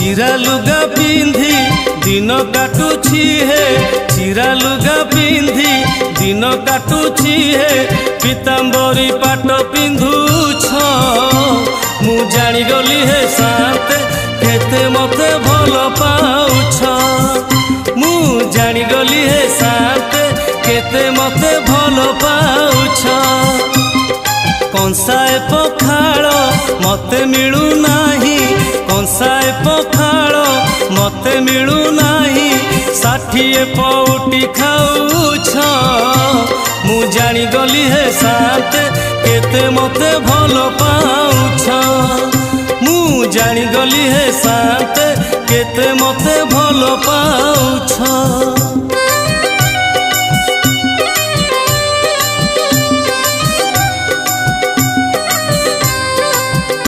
चिरा लुगा पिंधि दिन काटुछि हे चिरा लुगा पिंधि दिन काटुछि हे पीतांबरी पाट पिंधुछ मु जानी गली हे साते केते मते भल पाउछ मु जानी गली हे साते केते मते भल पाउछ कंसाए पखाड़ मते मिलू नाही कंसाए पखाड़ मते मिलू नाही 60 पौटी खाऊछ मु जानी गली हे साते केते मते भल पाउछ मु जानी गली हे साते केते मते